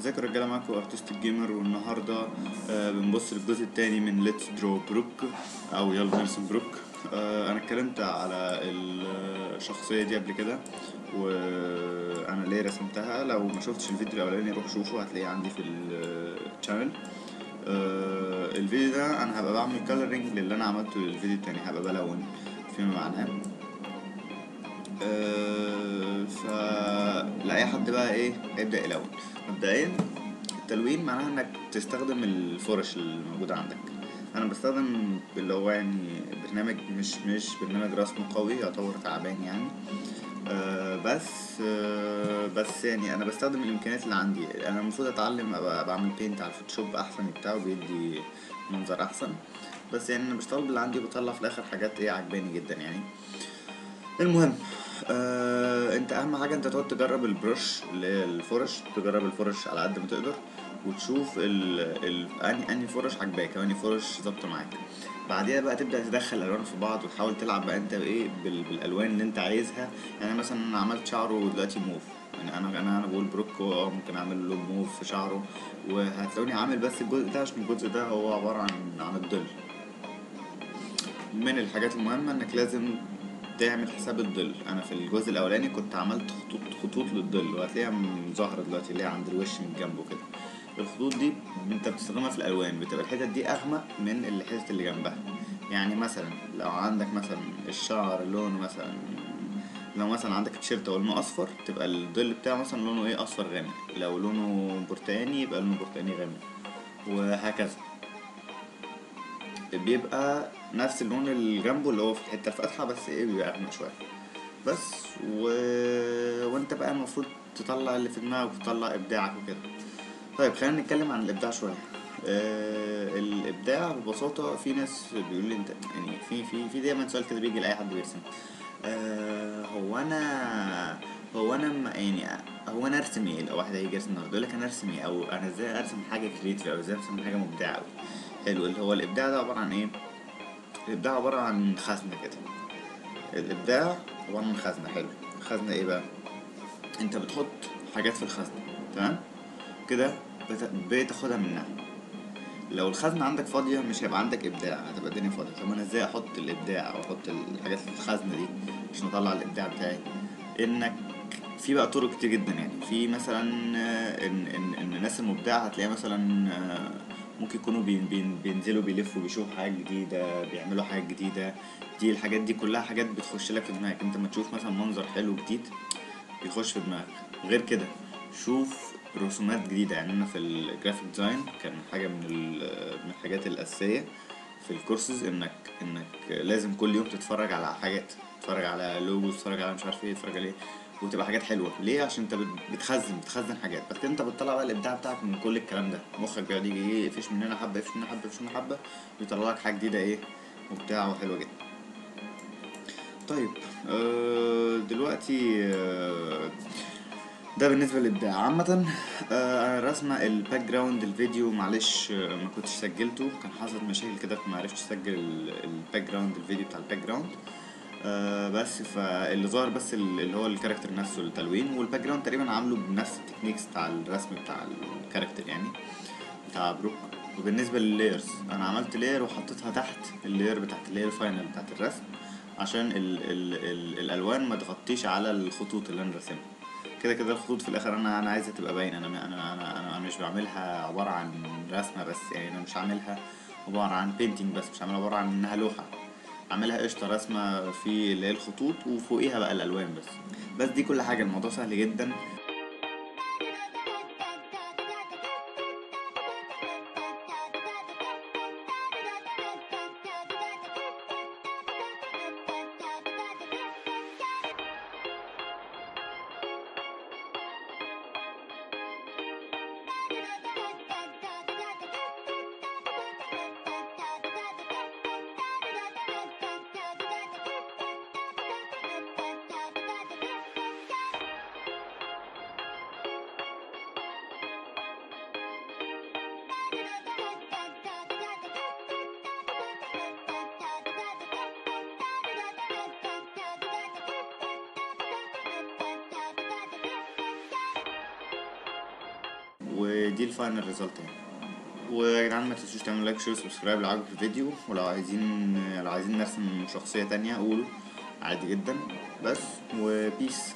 ازيكم يا رجاله، معاكم ارتست الجيمر. والنهارده بنبص للجزء التاني من ليتس درو بروك او يلا نرسم بروك. انا اتكلمت على الشخصيه دي قبل كده وانا ليه رسمتها. لو ما شفتش الفيديو الاولاني روح شوفه، هتلاقيه عندي في الشانل. الفيديو ده انا هبقى بعمل كالرينج للي انا عملته للفيديو التاني، هبقى بلون فيما معناه. فلأي حد بقى ايه يبدأ يلون. مبدئيا التلوين معناها انك تستخدم الفرش الموجودة عندك. انا بستخدم اللي هو يعني برنامج مش برنامج رسم قوي، يعتبر تعبان يعني. بس يعني انا بستخدم الامكانيات اللي عندي. انا المفروض اتعلم ابقى بعمل بينت على الفوتوشوب احسن، بتاعه بيدي منظر احسن. بس يعني انا بشتغل باللي عندي وبطلع في الاخر حاجات ايه عجباني جدا يعني. المهم، انت اهم حاجه انت تقعد تجرب البرش اللي هي الفرش، تجرب الفرش على قد ما تقدر وتشوف انهي فرش عجباك او انهي فرش ظابطه معاك. بعديها بقى تبدا تدخل الالوان في بعض وتحاول تلعب بقى انت بايه بالالوان اللي انت عايزها. يعني مثلا انا عملت شعره دلوقتي موف، يعني انا بقول بروك ممكن اعمل له موف في شعره. وهتلاقوني عامل بس الجزء ده عشان الجزء ده هو عباره عن الظل. من الحاجات المهمة انك لازم تعمل حساب الظل. انا في الجزء الاولاني كنت عملت خطوط للظل، وهتلاقيها ظاهرة دلوقتي اللي هي عند الوش من جنبه كده. الخطوط دي انت بتستخدمها في الالوان، بتبقى الحتت دي اغمق من الحتت اللي جنبها. يعني مثلا لو عندك مثلا الشعر لونه مثلا، لو مثلا عندك تيشيرت ولونه اصفر تبقى الظل بتاعه مثلا لونه ايه اصفر غامق، لو لونه برتقاني يبقى لونه برتقاني غامق، وهكذا. بيبقى نفس اللون اللي جنبه اللي هو في الحته الفاتحه، بس ايه بيبقى اغمق شويه بس. وانت بقى المفروض تطلع اللي في دماغك وتطلع ابداعك وكده. طيب خلينا نتكلم عن الابداع شويه. الابداع ببساطه، في ناس بيقول لي انت يعني في دايما سؤال كده بيجي لاي حد بيرسم. يعني هو انا ارسم ايه؟ لو واحد هيجي يرسم النهارده يقول لك انا ارسم ايه، او انا ازاي ارسم حاجه كريتيف، او ازاي ارسم حاجه مبدعه قوي. حلو، اللي هو الابداع ده عباره عن ايه؟ الابداع عباره عن خزنه كده. الابداع عباره عن خزنه. حلو، خزنه ايه بقى؟ انت بتحط حاجات في الخزنه، تمام كده، بتاخدها منها. لو الخزنه عندك فاضيه مش هيبقى عندك ابداع، هتبقى الدنيا فاضيه. طب انا ازاي احط الابداع او احط الحاجات في الخزنه دي عشان اطلع الابداع بتاعي؟ انك في بقى طرق كتير جدا. يعني في مثلا ان الناس المبدعه هتلاقيها مثلا ممكن يكونوا بينزلوا بيلفوا بيشوفوا حاجات جديده، بيعملوا حاجات جديده. دي الحاجات دي كلها حاجات بتخش لك في دماغك. انت ما تشوف مثلا منظر حلو جديد بيخش في دماغك. غير كده شوف رسومات جديده. يعني انا في الجرافيك ديزاين كان حاجه من الحاجات الاساسيه في الكورسز انك لازم كل يوم تتفرج على حاجات، تتفرج على لوجو، تتفرج على مش عارف ايه، تتفرج على ايه، وتبقى حاجات حلوه. ليه؟ عشان انت بتخزن حاجات. بس انت بتطلع بقى الابداع بتاعك من كل الكلام ده. مخك بيقعد يجي ايه، يفش من هنا حبه، يفش من هنا حبه، يفش من هنا حبه، ويطلع لك حاجه جديده ايه، مبدعه وحلوه جدا. طيب دلوقتي ده بالنسبه للابداع عامه. انا رسمه الباك جراوند الفيديو، معلش ما كنتش سجلته، كان حصلت مشاكل كده فما عرفتش اسجل الباك جراوند الفيديو بتاع الباك جراوند. بس فاللي ظهر بس اللي هو الكاركتر نفسه، التلوين والباك جراوند تقريبا عامله بنفس التكنيكس بتاع الرسم بتاع الكاركتر يعني، بتاع بروك. وبالنسبه لللايرز انا عملت لاير وحطيتها تحت اللاير بتاعت اللاير فاينل بتاعت الرسم، عشان ال الالوان ما تغطيش على الخطوط اللي انا راسمها. كده كده الخطوط في الاخر انا عايزها تبقى باينه. انا مش بعملها عباره عن رسمه بس، يعني انا مش عاملها عباره عن بينتينج بس، مش عاملها عباره عن انها لوحه. عاملها قشطه رسمه في اللي هي الخطوط وفوقيها بقى الالوان بس دي كل حاجه. الموضوع سهل جدا. ودي الفاينل ريزلت يعني. ويا جدعان ما تنسوش تعملوا لايك شير سبسكرايب لو عجبك الفيديو، ولو عايزين نرسم شخصية تانية قولوا عادي جدا. بس وبيس.